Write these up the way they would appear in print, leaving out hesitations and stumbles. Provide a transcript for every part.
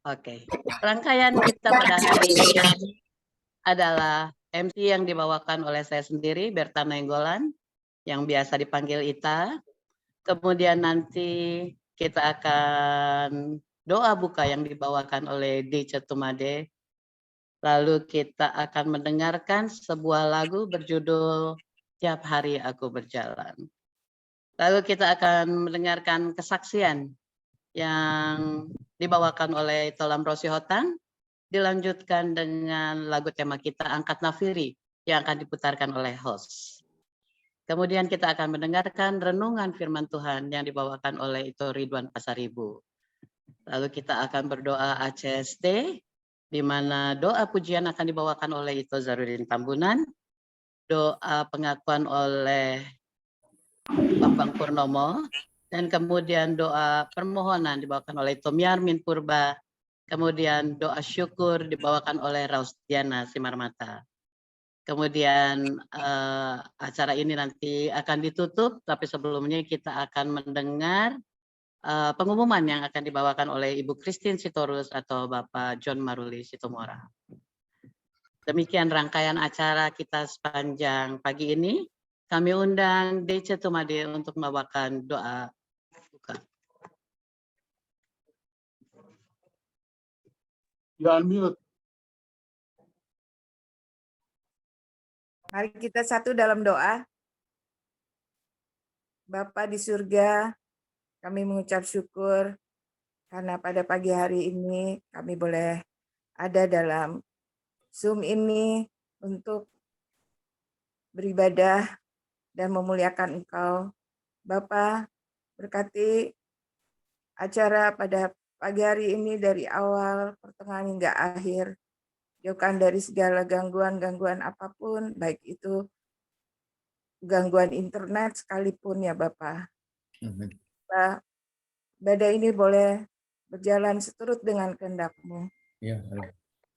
Oke, rangkaian kita pada hari ini adalah MC yang dibawakan oleh saya sendiri, Berta Nainggolan, yang biasa dipanggil Ita. Kemudian nanti kita akan doa buka yang dibawakan oleh Dice Tumade. Lalu kita akan mendengarkan sebuah lagu berjudul Tiap Hari Aku Berjalan. Lalu kita akan mendengarkan kesaksian yang dibawakan oleh Tolam Rosyhotan, dilanjutkan dengan lagu tema kita Angkat Nafiri yang akan diputarkan oleh host. Kemudian kita akan mendengarkan renungan firman Tuhan yang dibawakan oleh Ito Ridwan Pasaribu. Lalu kita akan berdoa ACST, di mana doa pujian akan dibawakan oleh Ito Zarudin Tambunan, doa pengakuan oleh Bambang Purnomo, dan kemudian doa permohonan dibawakan oleh Tom Yarmin Purba, kemudian doa syukur dibawakan oleh Rausdiana Simarmata. Kemudian acara ini nanti akan ditutup, tapi sebelumnya kita akan mendengar pengumuman yang akan dibawakan oleh Ibu Christine Sitorus atau Bapak John Maruli Situmora. Demikian rangkaian acara kita sepanjang pagi ini. Kami undang Dice Tumade untuk membawakan doa buka. You unmute. Mari kita satu dalam doa. Bapa di surga, kami mengucap syukur karena pada pagi hari ini kami boleh ada dalam Zoom ini untuk beribadah dan memuliakan Engkau. Bapa, berkati acara pada pagi hari ini dari awal, pertengahan hingga akhir. Jauhkan dari segala gangguan-gangguan apapun, baik itu gangguan internet sekalipun ya Bapak. Badai ini boleh berjalan seturut dengan kehendak-Mu. Ya.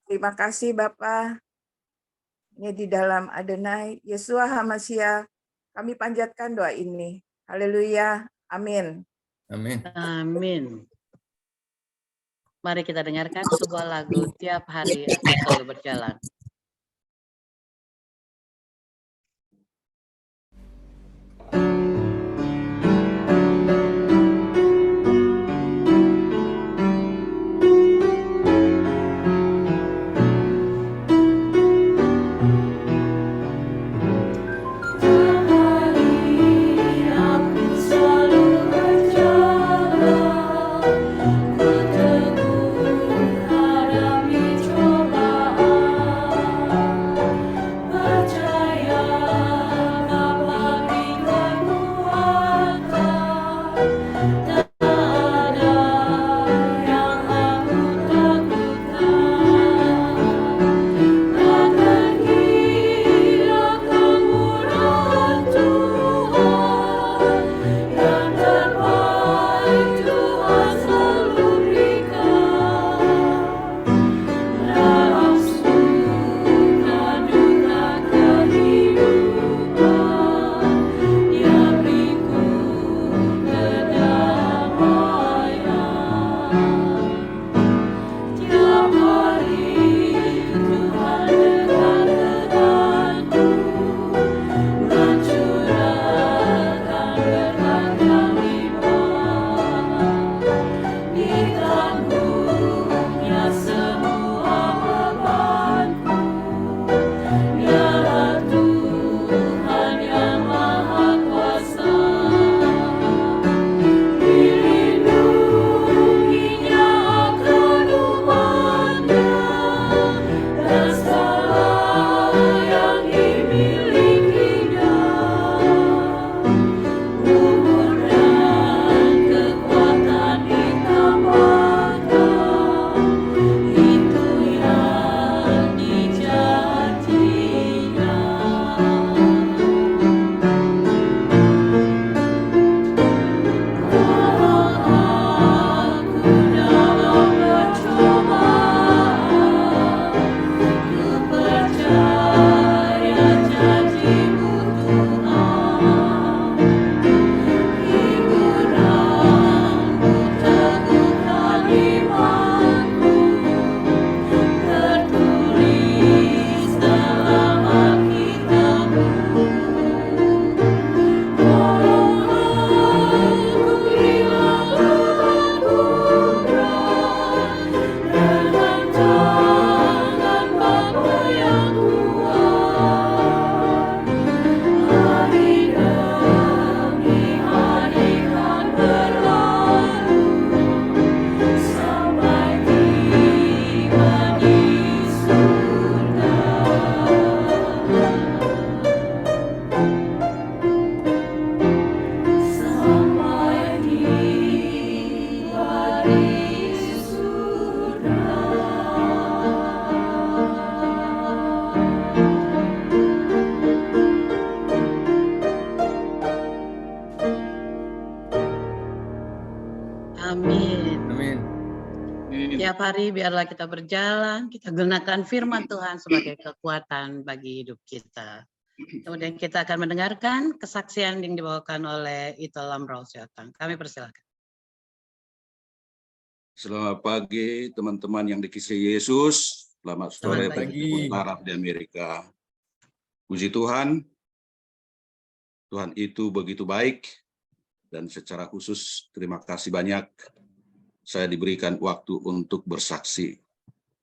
Terima kasih Bapak. Ini di dalam Adonai Yesua HaMashiach kami panjatkan doa ini. Haleluya. Amin. Amin. Amin. Mari kita dengarkan sebuah lagu Tiap Hari Aku Selalu Berjalan. Ku teguh hadami cobaan. Amin. Amin. Tiap hari biarlah kita berjalan, kita gunakan firman Tuhan sebagai kekuatan bagi hidup kita. Kemudian kita akan mendengarkan kesaksian yang dibawakan oleh Ito Lamrau Siotang. Kami persilakan. Selamat pagi teman-teman yang dikasihi Yesus. Selamat sore Selamat bagi Arab di Amerika. Puji Tuhan, Tuhan itu begitu baik dan secara khusus terima kasih banyak saya diberikan waktu untuk bersaksi.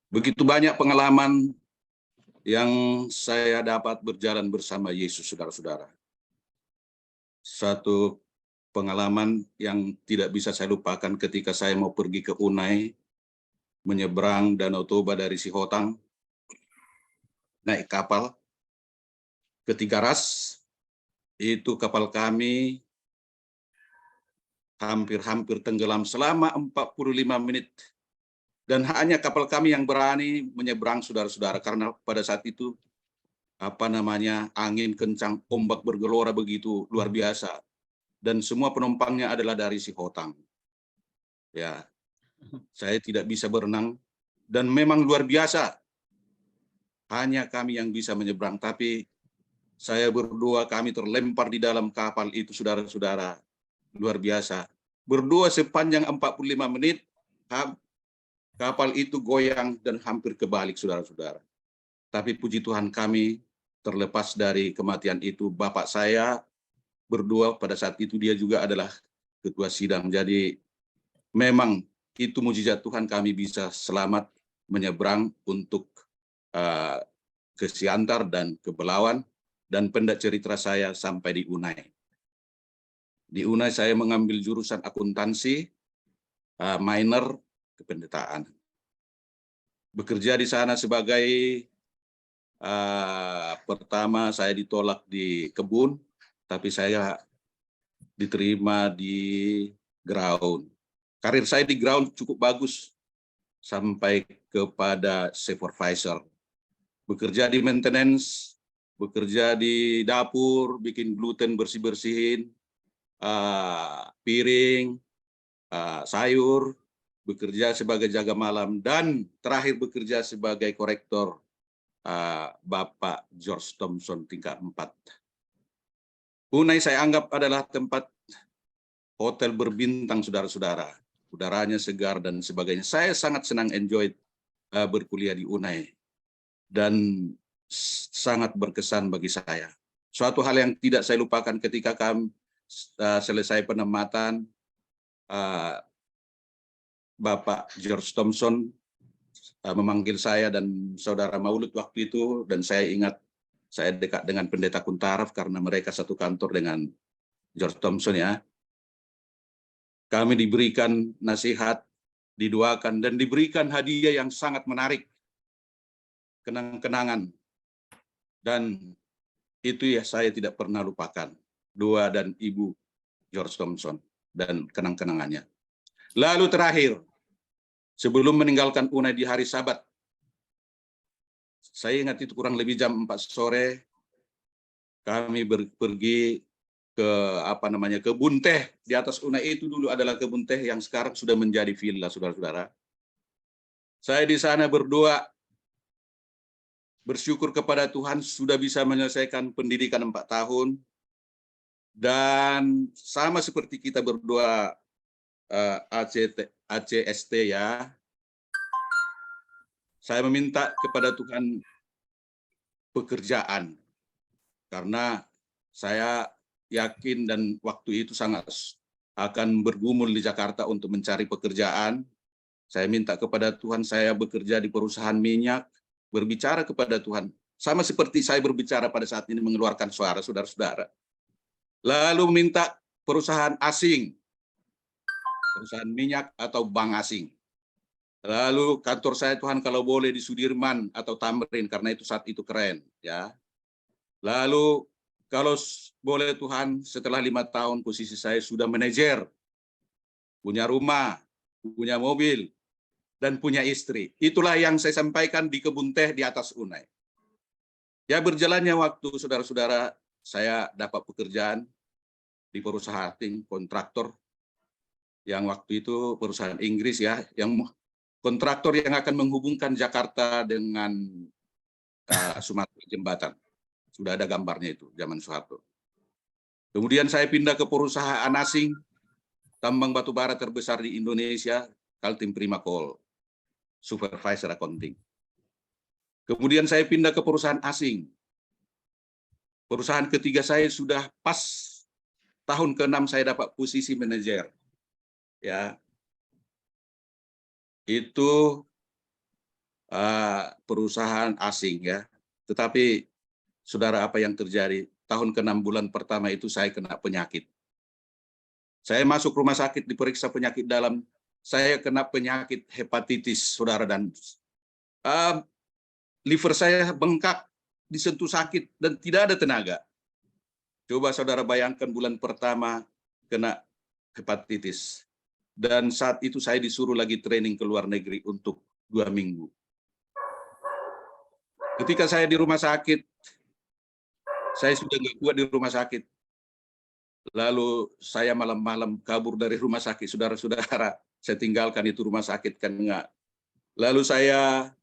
Begitu banyak pengalaman yang saya dapat berjalan bersama Yesus, saudara-saudara. Satu pengalaman yang tidak bisa saya lupakan ketika saya mau pergi ke Unai, menyeberang Danau Toba dari Sihotang, naik kapal ke Tigaras. Itu kapal kami hampir tenggelam selama 45 menit. Dan hanya kapal kami yang berani menyeberang, saudara-saudara, karena pada saat itu angin kencang, ombak bergelora begitu luar biasa. Dan semua penumpangnya adalah dari Sihotang. Ya, saya tidak bisa berenang dan memang luar biasa. Hanya kami yang bisa menyeberang, tapi saya berdua kami terlempar di dalam kapal itu, saudara-saudara. Luar biasa. Berdua sepanjang 45 menit, kapal itu goyang dan hampir kebalik, saudara-saudara. Tapi puji Tuhan kami terlepas dari kematian itu. Bapak saya berdua pada saat itu dia juga adalah ketua sidang. Jadi memang itu mujizat Tuhan kami bisa selamat menyeberang untuk ke Siantar dan ke Belawan. Dan pendak cerita saya sampai di Unai. Di Unai saya mengambil jurusan akuntansi, minor kependetaan. Bekerja di sana sebagai pertama saya ditolak di kebun, tapi saya diterima di ground. Karir saya di ground cukup bagus sampai kepada supervisor. Bekerja di maintenance, bekerja di dapur, bikin gluten, bersih-bersihin, piring, sayur, bekerja sebagai jaga malam, dan terakhir bekerja sebagai korektor Bapak George Thompson tingkat 4. Unai saya anggap adalah tempat hotel berbintang, saudara-saudara. Udaranya segar dan sebagainya. Saya sangat senang enjoy berkuliah di Unai. Dan sangat berkesan bagi saya. Suatu hal yang tidak saya lupakan ketika kami selesai penempatan, Bapak George Thompson memanggil saya dan saudara Maulud waktu itu, dan saya ingat saya dekat dengan pendeta Kuntaraf karena mereka satu kantor dengan George Thompson ya. Kami diberikan nasihat, didoakan, dan diberikan hadiah yang sangat menarik. Kenang-kenangan. Dan itu ya saya tidak pernah lupakan. Dua dan Ibu George Thompson dan kenang-kenangannya. Lalu terakhir, sebelum meninggalkan Unai di hari Sabat, saya ingat itu kurang lebih jam 4 sore, kami pergi ke kebun teh. Di atas Unai itu dulu adalah kebun teh yang sekarang sudah menjadi villa, saudara-saudara. Saya di sana berdoa, bersyukur kepada Tuhan sudah bisa menyelesaikan pendidikan 4 tahun. Dan sama seperti kita berdoa ACST ya, saya meminta kepada Tuhan pekerjaan. Karena saya yakin dan waktu itu sangat akan bergumul di Jakarta untuk mencari pekerjaan. Saya minta kepada Tuhan, saya bekerja di perusahaan minyak, berbicara kepada Tuhan. Sama seperti saya berbicara pada saat ini mengeluarkan suara, saudara-saudara. Lalu minta perusahaan asing, perusahaan minyak atau bank asing. Lalu kantor saya Tuhan kalau boleh di Sudirman atau Tamrin, karena itu saat itu keren. Ya. Lalu kalau boleh Tuhan, setelah 5 tahun posisi saya sudah manajer, punya rumah, punya mobil, dan punya istri. Itulah yang saya sampaikan di kebun teh di atas Unai. Ya, berjalannya waktu, saudara-saudara, saya dapat pekerjaan di perusahaan kontraktor. yang waktu itu perusahaan Inggris ya, yang kontraktor yang akan menghubungkan Jakarta dengan Sumatera jembatan. Sudah ada gambarnya itu zaman Soeharto. Kemudian saya pindah ke perusahaan asing, tambang batu bara terbesar di Indonesia, Kaltim Prima Coal, supervisor accounting. Kemudian saya pindah ke perusahaan asing. Perusahaan ketiga saya sudah pas tahun ke-6 saya dapat posisi manajer. Ya, itu perusahaan asing ya. Tetapi saudara, apa yang terjadi? Tahun ke-6 bulan pertama itu saya kena penyakit. Saya masuk rumah sakit diperiksa penyakit dalam. Saya kena penyakit hepatitis, saudara, dan liver saya bengkak, disentuh sakit dan tidak ada tenaga. Coba saudara bayangkan bulan pertama kena hepatitis. Dan saat itu saya disuruh lagi training ke luar negeri untuk 2 minggu. Ketika saya di rumah sakit, saya sudah nggak kuat di rumah sakit. Lalu saya malam-malam kabur dari rumah sakit, saudara-saudara. Saya tinggalkan itu rumah sakit kan enggak. Lalu saya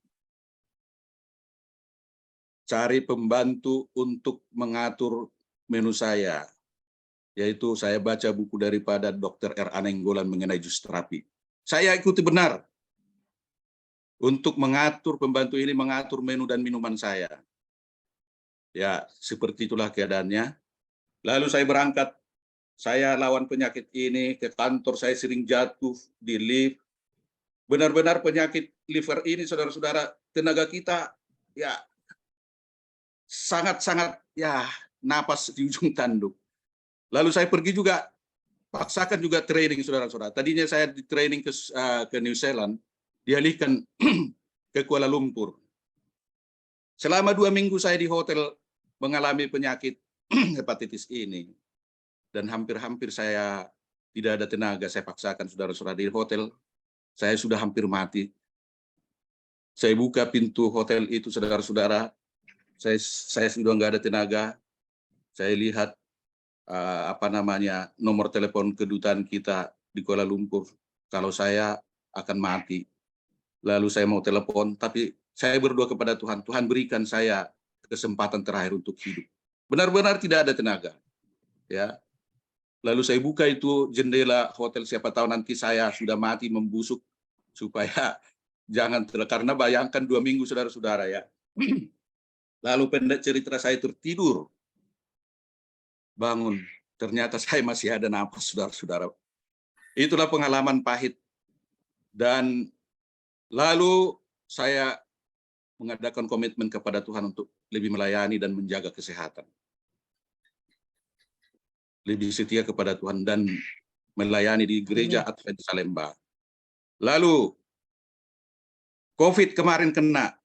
cari pembantu untuk mengatur menu saya. Yaitu saya baca buku daripada Dr. R. Anenggolan mengenai jus terapi. Saya ikuti benar untuk mengatur pembantu ini, mengatur menu dan minuman saya. Ya, seperti itulah keadaannya. Lalu saya berangkat, saya lawan penyakit ini, ke kantor saya sering jatuh di lift. Benar-benar penyakit liver ini, saudara-saudara, tenaga kita ya sangat-sangat ya napas di ujung tanduk. Lalu saya pergi juga, paksakan juga training, saudara-saudara. Tadinya saya di training ke New Zealand, dialihkan ke Kuala Lumpur. Selama 2 minggu saya di hotel mengalami penyakit hepatitis ini. Dan hampir-hampir saya tidak ada tenaga, saya paksakan saudara-saudara di hotel. Saya sudah hampir mati. Saya buka pintu hotel itu, saudara-saudara. Saya sudah nggak ada tenaga. Saya lihat nomor telepon kedutaan kita di Kuala Lumpur. Kalau saya akan mati. Lalu saya mau telepon, tapi saya berdoa kepada Tuhan. Tuhan berikan saya kesempatan terakhir untuk hidup. Benar-benar tidak ada tenaga. Ya. Lalu saya buka itu jendela hotel, siapa tahu nanti saya sudah mati membusuk supaya jangan karena bayangkan 2 minggu saudara-saudara ya. Lalu pendek cerita saya tertidur. Bangun, ternyata saya masih ada napas, saudara-saudara. Itulah pengalaman pahit. Dan lalu saya mengadakan komitmen kepada Tuhan untuk lebih melayani dan menjaga kesehatan. Lebih setia kepada Tuhan dan melayani di gereja Advent Salemba. Lalu COVID kemarin kena.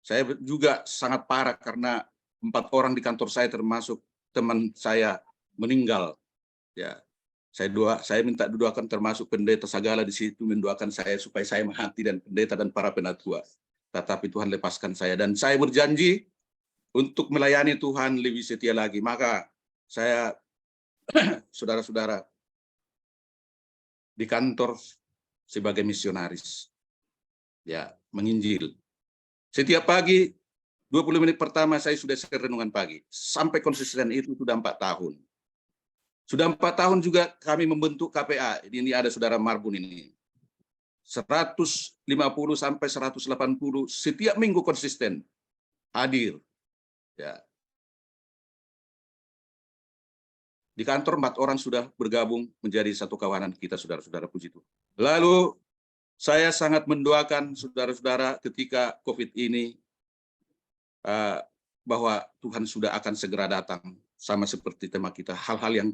Saya juga sangat parah karena 4 orang di kantor saya termasuk teman saya meninggal. Ya, saya minta doakan termasuk pendeta Sagala di situ mendoakan saya supaya saya mati dan pendeta dan para penatua. Tetapi Tuhan lepaskan saya dan saya berjanji untuk melayani Tuhan lebih setia lagi. Maka saya, saudara-saudara, di kantor sebagai misionaris, ya, menginjil. Setiap pagi, 20 menit pertama saya sudah share renungan pagi. Sampai konsisten itu sudah 4 tahun. Sudah 4 tahun juga kami membentuk KPA. Ini ada saudara Marbun ini. 150 sampai 180 setiap minggu konsisten hadir. Ya. Di kantor 4 orang sudah bergabung menjadi satu kawanan kita, saudara-saudara, puji Tuhan. Lalu saya sangat mendoakan saudara-saudara ketika COVID ini bahwa Tuhan sudah akan segera datang, sama seperti tema kita, hal-hal yang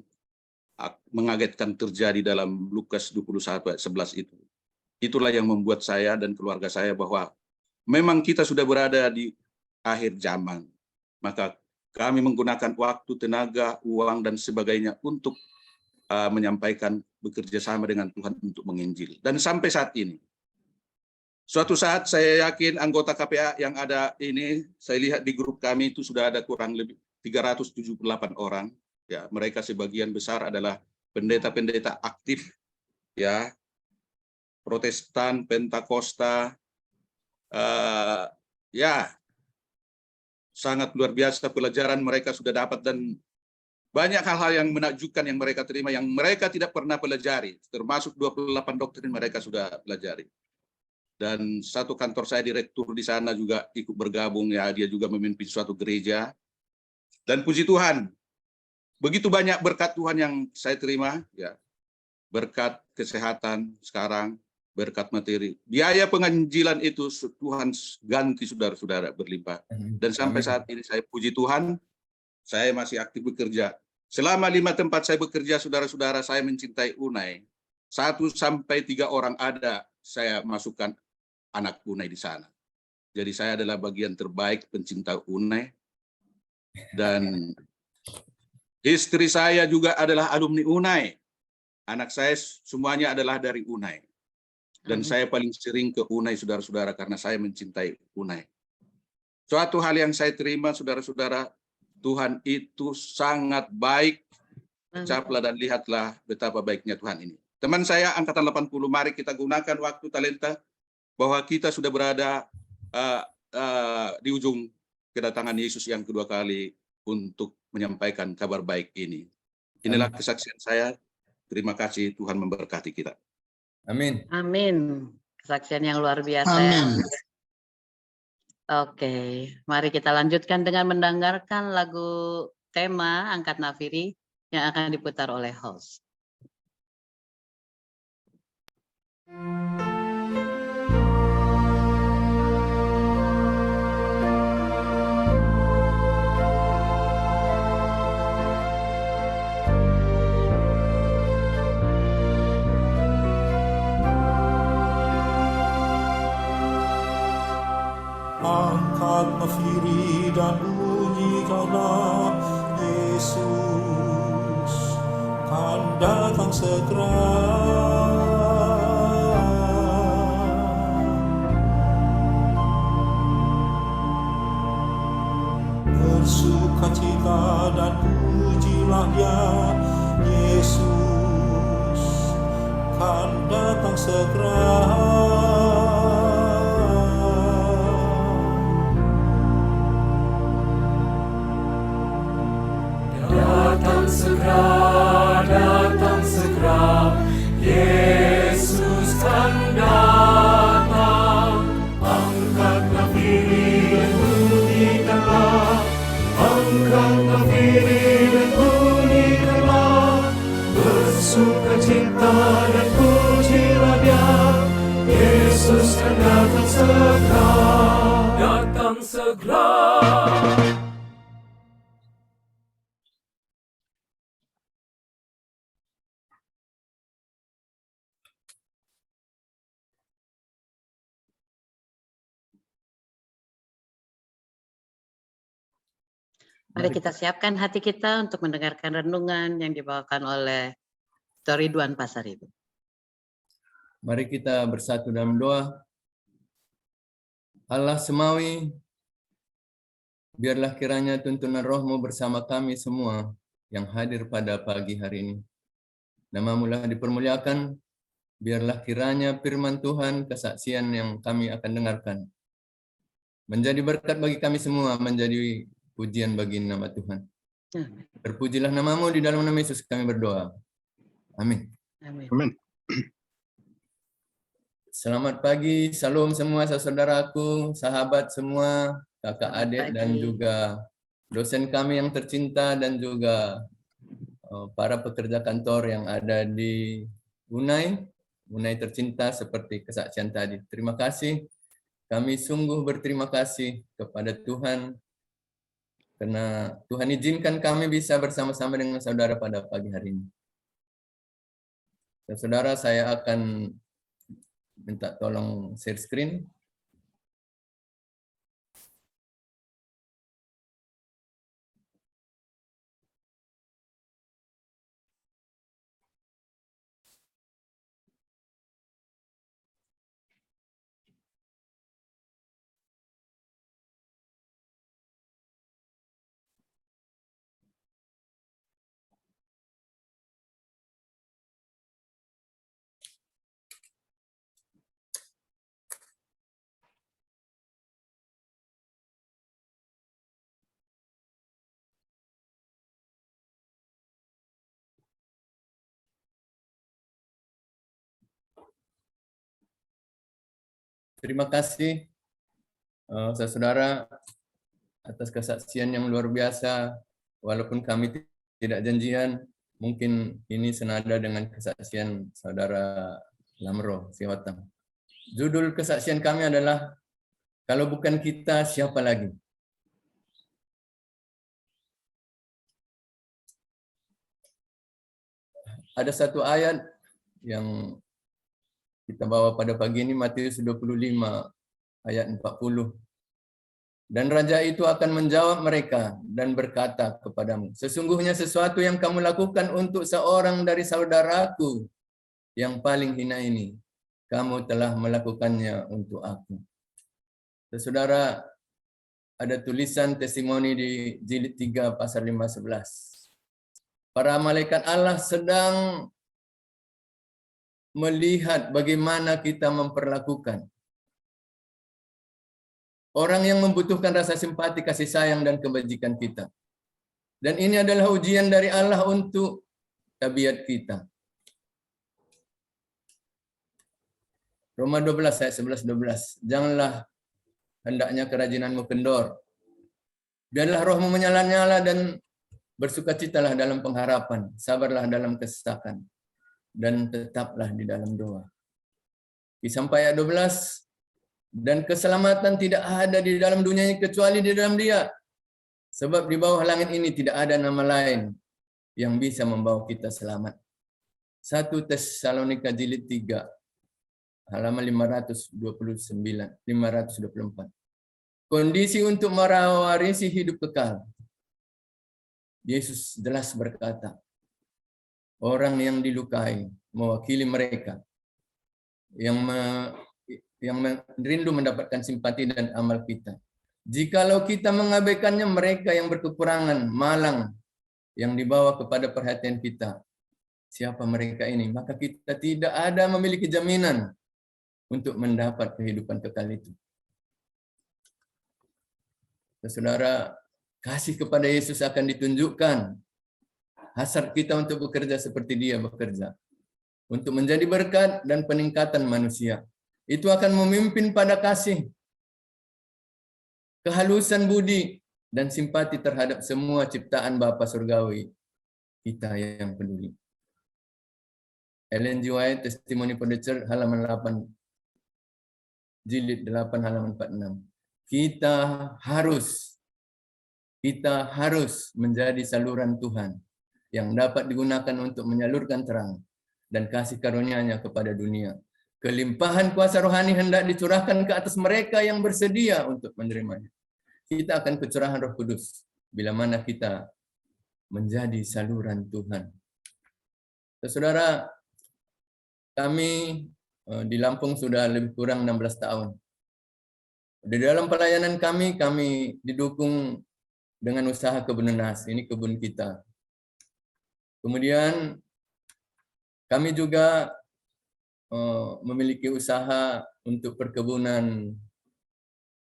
mengagetkan terjadi dalam Lukas 21 ayat 11 itu. Itulah yang membuat saya dan keluarga saya bahwa memang kita sudah berada di akhir zaman. Maka kami menggunakan waktu, tenaga, uang, dan sebagainya untuk menyampaikan, bekerja sama dengan Tuhan untuk menginjil. Dan sampai saat ini, suatu saat saya yakin anggota KPA yang ada ini, saya lihat di grup kami itu sudah ada kurang lebih 378 orang. Ya, mereka sebagian besar adalah pendeta-pendeta aktif ya, Protestan, Pentakosta, ya sangat luar biasa pelajaran mereka sudah dapat, dan banyak hal-hal yang menakjubkan yang mereka terima yang mereka tidak pernah pelajari, termasuk 28 doktrin mereka sudah pelajari. Dan satu kantor saya direktur di sana juga ikut bergabung, ya, dia juga memimpin suatu gereja. Dan puji Tuhan, begitu banyak berkat Tuhan yang saya terima, ya. Berkat kesehatan sekarang, berkat materi. Biaya penginjilan itu Tuhan ganti saudara-saudara berlimpah. Dan sampai saat ini saya puji Tuhan, saya masih aktif bekerja. Selama 5 tempat saya bekerja, saudara-saudara, saya mencintai UNAI. 1 sampai 3 orang ada, saya masukkan anak UNAI di sana. Jadi saya adalah bagian terbaik pencinta UNAI. Dan istri saya juga adalah alumni UNAI. Anak saya semuanya adalah dari UNAI. Dan saya paling sering ke UNAI, saudara-saudara, karena saya mencintai UNAI. Suatu hal yang saya terima, saudara-saudara, Tuhan itu sangat baik. Caplah dan lihatlah betapa baiknya Tuhan ini. Teman saya angkatan 80, mari kita gunakan waktu talenta bahwa kita sudah berada di ujung kedatangan Yesus yang kedua kali untuk menyampaikan kabar baik ini. Inilah kesaksian saya. Terima kasih, Tuhan memberkati kita. Amin. Amin. Kesaksian yang luar biasa. Amin. Oke, mari kita lanjutkan dengan mendengarkan lagu tema Angkat Nafiri yang akan diputar oleh host. Angkat nafiri dan bunyikanlah, Yesus kan datang segera. Bersukacita dan pujilah Dia, Yesus kan datang segera. Datang segera, Yesus kan datang. Angkat nafiri dan bunyikanlah, angkat nafiri dan bunyikanlah. Bersukacita dan pujilah Dia, Yesus kan datang segera. Datang segera. Mari kita siapkan hati kita untuk mendengarkan renungan yang dibawakan oleh Dr. Ridwan Pasaribu. Mari kita bersatu dalam doa. Allah Semawi, biarlah kiranya tuntunan Roh-Mu bersama kami semua yang hadir pada pagi hari ini. Nama-Mu lah dipermuliakan, biarlah kiranya firman Tuhan, kesaksian yang kami akan dengarkan, menjadi berkat bagi kami semua, menjadi pujian bagi nama Tuhan. Terpujilah nama-Mu, di dalam nama Yesus kami berdoa. Amin. Amin. Selamat pagi, salam semua saudaraku, sahabat semua, kakak adik dan juga dosen kami yang tercinta dan juga para pekerja kantor yang ada di UNAI tercinta seperti kesaksian tadi. Terima kasih. Kami sungguh berterima kasih kepada Tuhan karena Tuhan izinkan kami bisa bersama-sama dengan saudara pada pagi hari ini. Dan saudara, saya akan minta tolong share screen. Terima kasih saudara atas kesaksian yang luar biasa. Walaupun kami tidak janjian, mungkin ini senada dengan kesaksian saudara Lamro Sihotang. Judul kesaksian kami adalah Kalau Bukan Kita Siapa Lagi. Ada satu ayat yang kita bawa pada pagi ini, Matius 25 ayat 40. Dan raja itu akan menjawab mereka dan berkata kepadamu, sesungguhnya sesuatu yang kamu lakukan untuk seorang dari saudaraku yang paling hina ini, kamu telah melakukannya untuk aku. Saudara, ada tulisan testimoni di jilid 3 pasal 5:11. Para malaikat Allah sedang melihat bagaimana kita memperlakukan orang yang membutuhkan rasa simpati, kasih sayang, dan kebajikan kita. Dan ini adalah ujian dari Allah untuk tabiat kita. Roma 12 ayat 11-12. Janganlah hendaknya kerajinanmu kendor. Biarlah rohmu menyala-nyala dan bersukacitalah dalam pengharapan, sabarlah dalam kesesakan, dan tetaplah di dalam doa. Sampai ayat 12, dan keselamatan tidak ada di dalam dunia ini kecuali di dalam Dia. Sebab di bawah langit ini tidak ada nama lain yang bisa membawa kita selamat. 1 Tesalonika jilid 3, halaman 524. Kondisi untuk mewarisi hidup kekal. Yesus jelas berkata, orang yang dilukai mewakili mereka yang rindu mendapatkan simpati dan amal kita. Jikalau kita mengabaikannya, mereka yang berkekurangan, malang, yang dibawa kepada perhatian kita. Siapa mereka ini? Maka kita tidak ada memiliki jaminan untuk mendapat kehidupan kekal itu. Saudara, kasih kepada Yesus akan ditunjukkan. Hasrat kita untuk bekerja seperti Dia bekerja. Untuk menjadi berkat dan peningkatan manusia. Itu akan memimpin pada kasih, kehalusan budi, dan simpati terhadap semua ciptaan Bapa Surgawi kita yang peduli. Ellen G. White, Testimony for the Church, halaman 8, jilid 8, halaman 46. Kita harus menjadi saluran Tuhan yang dapat digunakan untuk menyalurkan terang dan kasih karunia-Nya kepada dunia. Kelimpahan kuasa rohani hendak dicurahkan ke atas mereka yang bersedia untuk menerimanya. Kita akan kecurahan Roh Kudus bila mana kita menjadi saluran Tuhan. Saudara, kami di Lampung sudah lebih kurang 16 tahun. Di dalam pelayanan kami didukung dengan usaha kebun nanas. Ini kebun kita. Kemudian kami juga memiliki usaha untuk perkebunan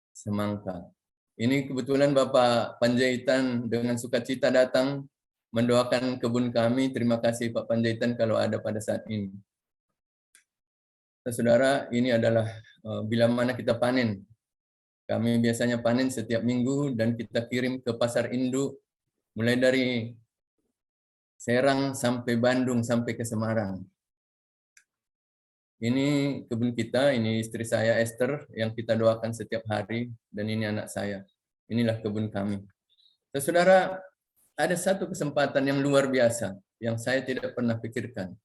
semangka. Ini kebetulan Bapak Panjaitan dengan sukacita datang mendoakan kebun kami. Terima kasih Pak Panjaitan kalau ada pada saat ini. Saudara, ini adalah bila mana kita panen. Kami biasanya panen setiap minggu dan kita kirim ke pasar induk mulai dari Serang sampai Bandung sampai ke Semarang. Ini kebun kita, ini istri saya Esther yang kita doakan setiap hari dan ini anak saya. Inilah kebun kami. Saudara, ada satu kesempatan yang luar biasa yang saya tidak pernah pikirkan.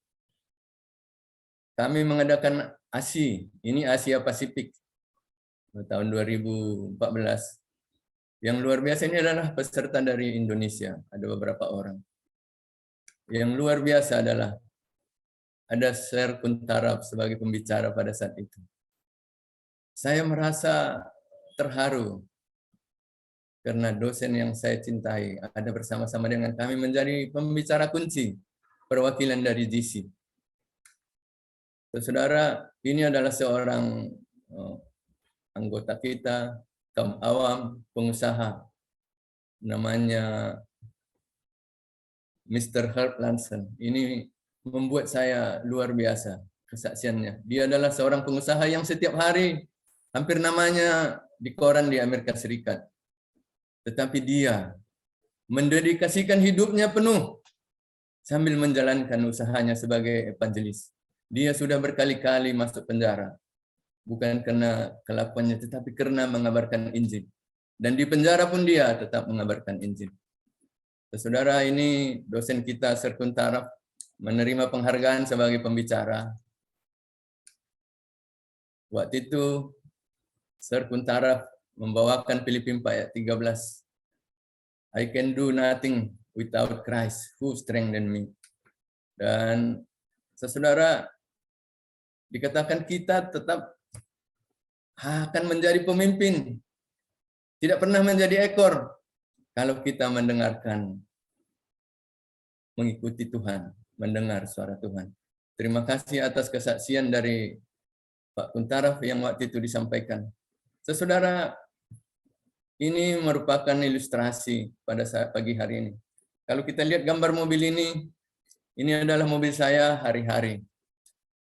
Kami mengadakan ASI, ini Asia Pasifik tahun 2014. Yang luar biasa ini adalah peserta dari Indonesia, ada beberapa orang. Yang luar biasa adalah ada Sir Kuntarap sebagai pembicara pada saat itu. Saya merasa terharu karena dosen yang saya cintai ada bersama-sama dengan kami menjadi pembicara kunci perwakilan dari GC. Saudara, ini adalah seorang anggota kita, kaum awam, pengusaha, namanya Mr. Herb Lanson. Ini membuat saya luar biasa kesaksiannya. Dia adalah seorang pengusaha yang setiap hari hampir namanya di koran di Amerika Serikat. Tetapi dia mendedikasikan hidupnya penuh sambil menjalankan usahanya sebagai evangelis. Dia sudah berkali-kali masuk penjara. Bukan karena kelakuannya, tetapi karena mengabarkan Injil. Dan di penjara pun dia tetap mengabarkan Injil. Saudara, ini dosen kita Sir Kuntaraf menerima penghargaan sebagai pembicara. Waktu itu Sir Kuntaraf membawakan Filipi 4 ayat 13. I can do nothing without Christ who strengthen me. Dan saudara, dikatakan kita tetap akan menjadi pemimpin. Tidak pernah menjadi ekor kalau kita mendengarkan, mengikuti Tuhan, mendengar suara Tuhan. Terima kasih atas kesaksian dari Pak Kuntaraf yang waktu itu disampaikan. Saudara, ini merupakan ilustrasi pada saat pagi hari ini. Kalau kita lihat gambar mobil ini adalah mobil saya hari-hari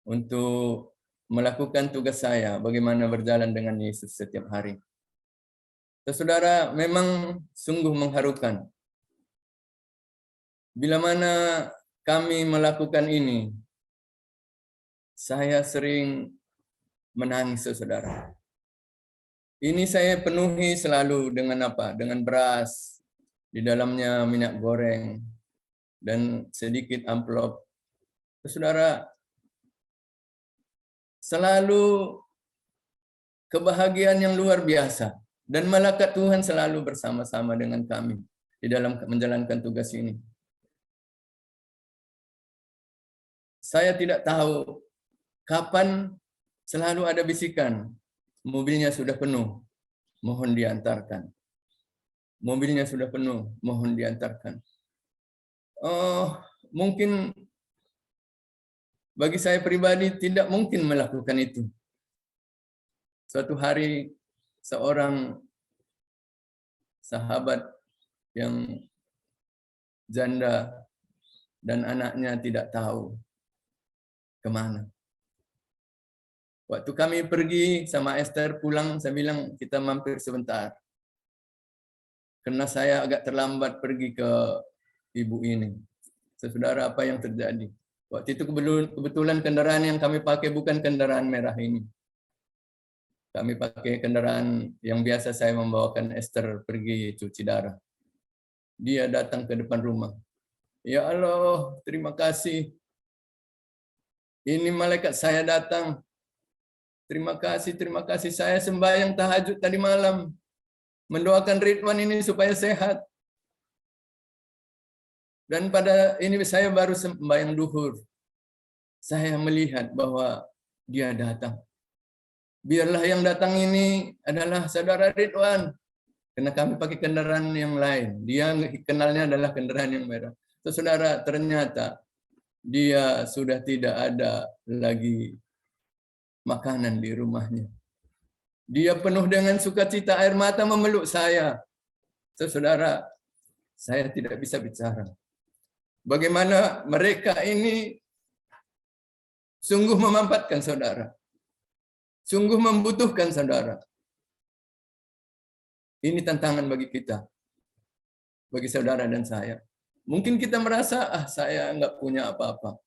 untuk melakukan tugas saya, bagaimana berjalan dengan Yesus setiap hari. Saudara, memang sungguh mengharukan. Bila mana kami melakukan ini, saya sering menangis, saudara. Ini saya penuhi selalu dengan apa? Dengan beras, di dalamnya minyak goreng, dan sedikit amplop. Saudara, selalu kebahagiaan yang luar biasa. Dan malaikat Tuhan selalu bersama-sama dengan kami di dalam menjalankan tugas ini. Saya tidak tahu kapan selalu ada bisikan, mobilnya sudah penuh, mohon diantarkan. Mobilnya sudah penuh, mohon diantarkan. Mungkin bagi saya pribadi tidak mungkin melakukan itu. Suatu hari seorang sahabat yang janda dan anaknya tidak tahu kemana. Waktu kami pergi sama Esther pulang, saya bilang kita mampir sebentar. Karena saya agak terlambat pergi ke ibu ini. Saudara, apa yang terjadi? Waktu itu kebetulan kendaraan yang kami pakai bukan kendaraan merah ini. Kami pakai kendaraan yang biasa saya membawakan Esther pergi cuci darah. Dia datang ke depan rumah. Ya Allah, terima kasih. Ini malaikat saya datang. Terima kasih, terima kasih. Saya sembahyang tahajud tadi malam. Mendoakan Ridwan ini supaya sehat. Dan pada ini saya baru sembahyang duhur. Saya melihat bahwa dia datang. Biarlah yang datang ini adalah saudara Ridwan. Karena kami pakai kendaraan yang lain. Dia kenalnya adalah kendaraan yang merah. Saudara, ternyata dia sudah tidak ada lagi makanan di rumahnya. Dia penuh dengan sukacita, air mata memeluk saya. Saudara, saya tidak bisa bicara. Bagaimana mereka ini sungguh memanfaatkan saudara. Sungguh membutuhkan saudara. Ini tantangan bagi kita. Bagi saudara dan saya. Mungkin kita merasa, saya nggak punya apa-apa.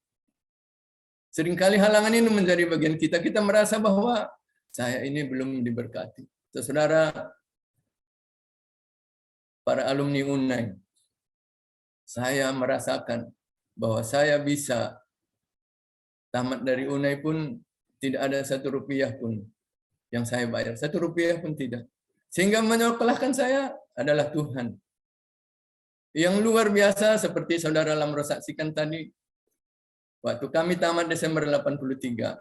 Seringkali halangan ini menjadi bagian kita. Kita merasa bahwa saya ini belum diberkati. Saudara, para alumni UNAI, saya merasakan bahwa saya bisa tamat dari UNAI pun tidak ada 1 rupiah pun yang saya bayar. 1 rupiah pun tidak. Sehingga menyekolahkan saya adalah Tuhan. Yang luar biasa seperti saudara Lamro saksikan tadi. Waktu kami tamat Desember 83.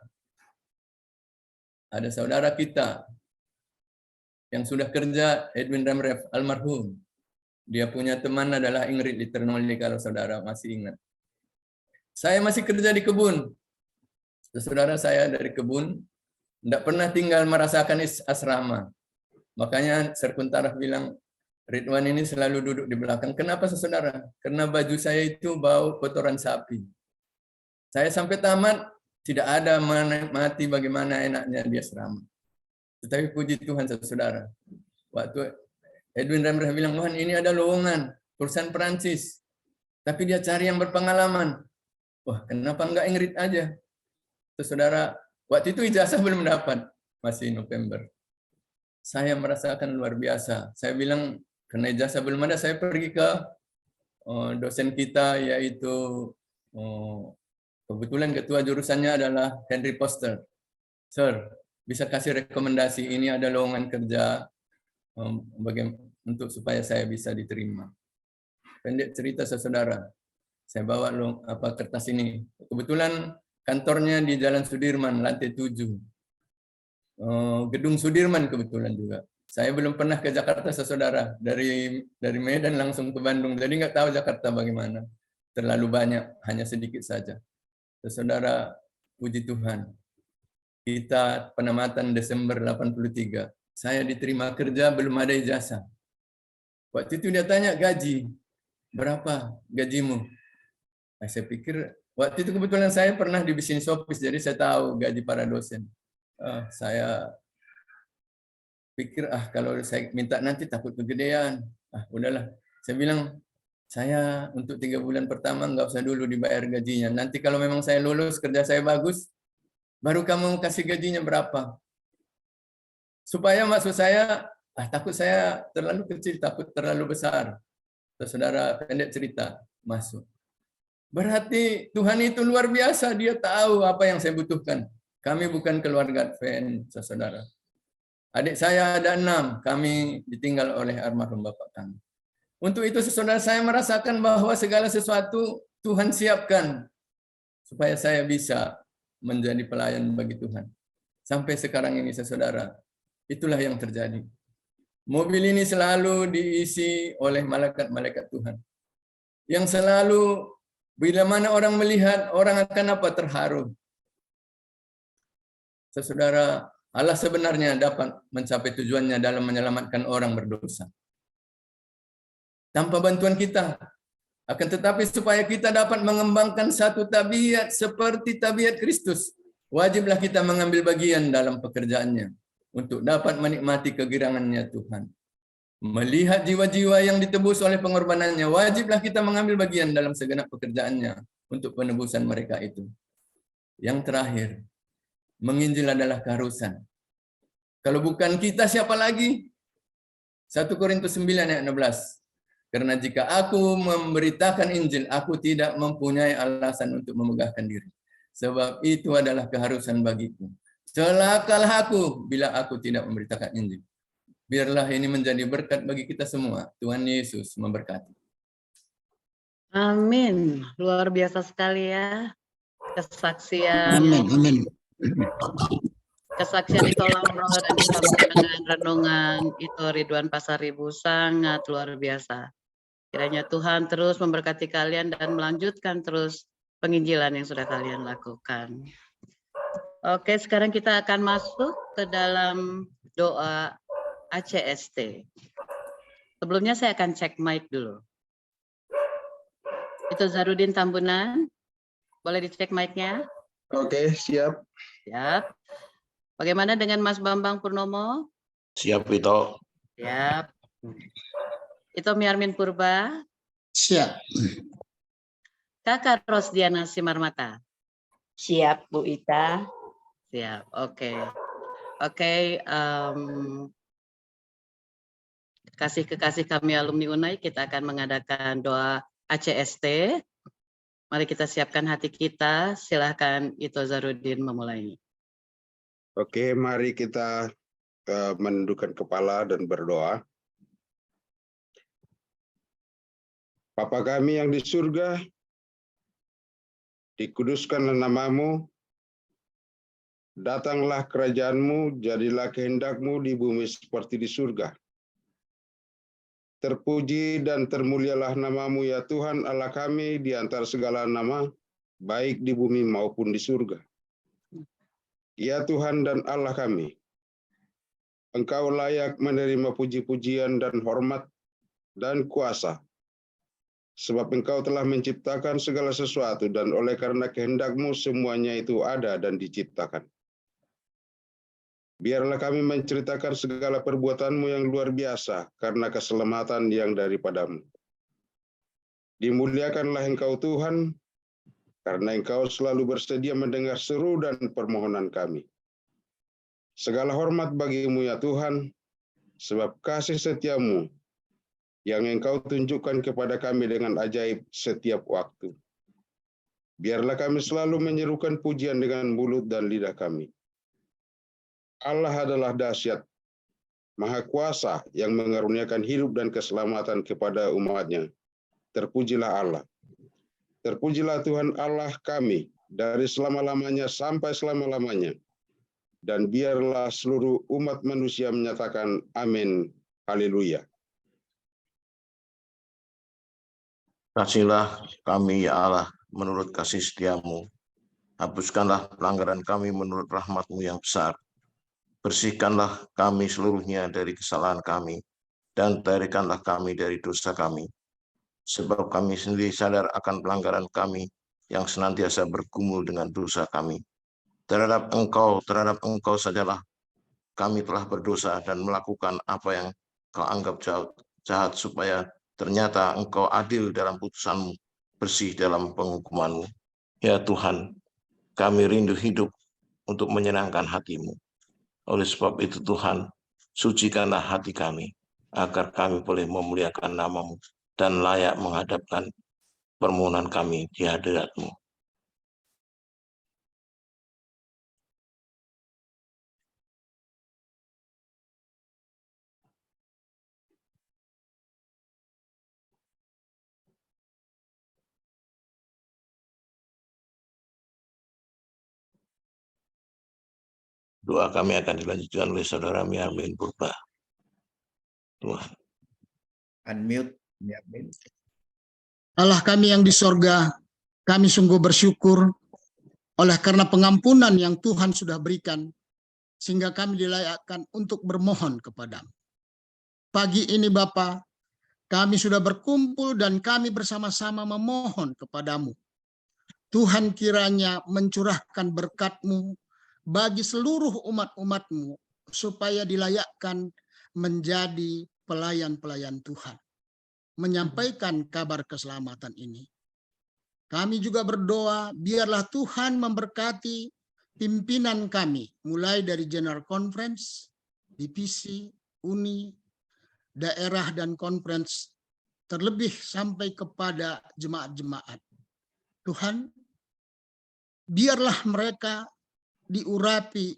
Ada saudara kita yang sudah kerja, Edwin Ramref, almarhum. Dia punya teman adalah Ingrid Liternoli, kalau saudara masih ingat. Saya masih kerja di kebun. Saudara, saya dari kebun, tidak pernah tinggal merasakan asrama. Makanya Sir Kuntaraf bilang, Ridwan ini selalu duduk di belakang. Kenapa saudara? Karena baju saya itu bau kotoran sapi. Saya sampai tamat, tidak ada menikmati bagaimana enaknya di asrama. Tetapi puji Tuhan saudara, waktu Edwin Remreh bilang, Tuhan ini ada lowongan, perusahaan Perancis. Tapi dia cari yang berpengalaman. Wah, kenapa enggak Ingrid aja? Terus saudara, waktu itu ijazah belum dapat, masih November. Saya merasakan luar biasa. Saya bilang, karena ijazah belum ada, saya pergi ke dosen kita, yaitu kebetulan ketua jurusannya adalah Henry Poster. Sir, bisa kasih rekomendasi, ini ada lowongan kerja untuk supaya saya bisa diterima. Pendek cerita saudara, saya bawa kertas ini. Kebetulan kantornya di Jalan Sudirman, lantai 7. Gedung Sudirman kebetulan juga. Saya belum pernah ke Jakarta saudara, dari Medan langsung ke Bandung, jadi nggak tahu Jakarta bagaimana. Terlalu banyak, hanya sedikit saja. Saudara, puji Tuhan. Kita penamatan Desember 83. Saya diterima kerja, belum ada ijazah. Waktu itu dia tanya gaji, berapa gajimu? Nah, saya pikir, waktu itu kebetulan saya pernah di bisnis office, jadi saya tahu gaji para dosen. Saya pikir, kalau saya minta nanti takut kegedean. Udahlah. Saya bilang, saya untuk 3 bulan pertama nggak usah dulu dibayar gajinya. Nanti kalau memang saya lulus, kerja saya bagus, baru kamu kasih gajinya berapa. Supaya maksud saya, takut saya terlalu kecil, takut terlalu besar. Saudara, pendek cerita, masuk. Berarti Tuhan itu luar biasa, dia tahu apa yang saya butuhkan. Kami bukan keluarga Advent, saudara. Adik saya ada 6, kami ditinggal oleh almarhum bapak kami. Untuk itu saudara, saya merasakan bahwa segala sesuatu Tuhan siapkan supaya saya bisa menjadi pelayan bagi Tuhan. Sampai sekarang ini saudara, itulah yang terjadi. Mobil ini selalu diisi oleh malaikat-malaikat Tuhan. Yang selalu bila mana orang melihat, orang akan terharu. Saudara, Allah sebenarnya dapat mencapai tujuannya dalam menyelamatkan orang berdosa. Tanpa bantuan kita. Akan tetapi supaya kita dapat mengembangkan satu tabiat seperti tabiat Kristus, wajiblah kita mengambil bagian dalam pekerjaannya untuk dapat menikmati kegirangannya Tuhan. Melihat jiwa-jiwa yang ditebus oleh pengorbanannya, wajiblah kita mengambil bagian dalam segenap pekerjaannya untuk penebusan mereka itu. Yang terakhir, menginjil adalah keharusan. Kalau bukan kita, siapa lagi? 1 Korintus 9 ayat 16. Karena jika aku memberitakan Injil, aku tidak mempunyai alasan untuk memegahkan diri. Sebab itu adalah keharusan bagiku. Celakalah aku bila aku tidak memberitakan Injil. Biarlah ini menjadi berkat bagi kita semua. Tuhan Yesus memberkati. Amin. Luar biasa sekali ya. Kesaksian. Amin. Kesaksian Ito Lamro dan disambung dengan renungan Ito Ridwan Pasaribu sangat luar biasa. Kiranya Tuhan terus memberkati kalian dan melanjutkan terus penginjilan yang sudah kalian lakukan. Oke, sekarang kita akan masuk ke dalam doa ACST. Sebelumnya saya akan cek mic dulu. Itu Zarudin Tambunan, boleh dicek mic-nya? Oke, siap. Siap. Bagaimana dengan Mas Bambang Purnomo? Siap, Ito. Siap. Itu Miarmin Purba. Siap. Kakak Rosdiana Simarmata. Siap, Bu Ita. Siap, oke. Oke, kekasih kami alumni UNAI, kita akan mengadakan doa ACST. Mari kita siapkan hati kita. Silahkan Ito Zarudin memulai. Oke, mari kita menundukkan kepala dan berdoa. Bapa kami yang di surga, dikuduskanlah nama-Mu, datanglah kerajaan-Mu, jadilah kehendak-Mu di bumi seperti di surga. Terpuji dan termulialah nama-Mu ya Tuhan Allah kami di antara segala nama, baik di bumi maupun di surga. Ya Tuhan dan Allah kami, Engkau layak menerima puji-pujian dan hormat dan kuasa, sebab Engkau telah menciptakan segala sesuatu dan oleh karena kehendak-Mu semuanya itu ada dan diciptakan. Biarlah kami menceritakan segala perbuatan-Mu yang luar biasa karena keselamatan yang daripada-Mu. Dimuliakanlah Engkau Tuhan, karena Engkau selalu bersedia mendengar seru dan permohonan kami. Segala hormat bagi-Mu ya Tuhan, sebab kasih setia-Mu yang Engkau tunjukkan kepada kami dengan ajaib setiap waktu. Biarlah kami selalu menyerukan pujian dengan mulut dan lidah kami. Allah adalah dahsyat, Maha Kuasa yang mengaruniakan hidup dan keselamatan kepada umat-Nya. Terpujilah Allah. Terpujilah Tuhan Allah kami dari selama-lamanya sampai selama-lamanya. Dan biarlah seluruh umat manusia menyatakan amin. Haleluya. Kasihlah kami ya Allah menurut kasih setia-Mu. Hapuskanlah pelanggaran kami menurut rahmat-Mu yang besar. Bersihkanlah kami seluruhnya dari kesalahan kami, dan tarikanlah kami dari dosa kami. Sebab kami sendiri sadar akan pelanggaran kami yang senantiasa bergumul dengan dosa kami. Terhadap Engkau sajalah kami telah berdosa dan melakukan apa yang Kau anggap jahat, supaya ternyata Engkau adil dalam putusan-Mu, bersih dalam penghukuman-Mu. Ya Tuhan, kami rindu hidup untuk menyenangkan hati-Mu. Oleh sebab itu Tuhan, sucikanlah hati kami, agar kami boleh memuliakan nama-Mu dan layak menghadapkan permohonan kami di hadirat-Mu. Doa kami akan dilanjutkan oleh Saudara Miamin Purba. Tuhan. Unmute, Miamin. Allah kami yang di sorga, kami sungguh bersyukur oleh karena pengampunan yang Tuhan sudah berikan, sehingga kami dilayakkan untuk bermohon kepadamu. Pagi ini Bapa, kami sudah berkumpul dan kami bersama-sama memohon kepadamu. Tuhan kiranya mencurahkan berkat-Mu bagi seluruh umat-umat-Mu, supaya dilayakkan menjadi pelayan-pelayan Tuhan, menyampaikan kabar keselamatan ini. Kami juga berdoa, biarlah Tuhan memberkati pimpinan kami, mulai dari General Conference, divisi, uni, daerah, dan conference, terlebih sampai kepada jemaat-jemaat. Tuhan, biarlah mereka diurapi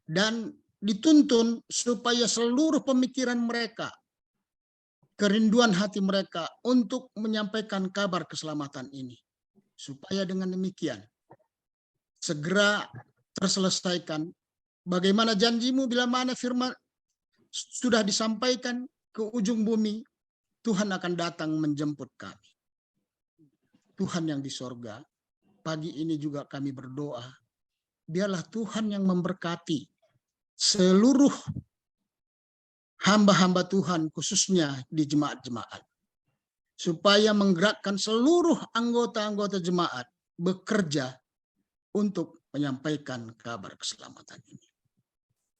dan dituntun supaya seluruh pemikiran mereka, kerinduan hati mereka untuk menyampaikan kabar keselamatan ini, supaya dengan demikian segera terselesaikan bagaimana janji-Mu bila mana firman sudah disampaikan ke ujung bumi, Tuhan akan datang menjemput kami. Tuhan yang di sorga, pagi ini juga kami berdoa, biarlah Tuhan yang memberkati seluruh hamba-hamba Tuhan, khususnya di jemaat-jemaat, supaya menggerakkan seluruh anggota-anggota jemaat bekerja untuk menyampaikan kabar keselamatan ini.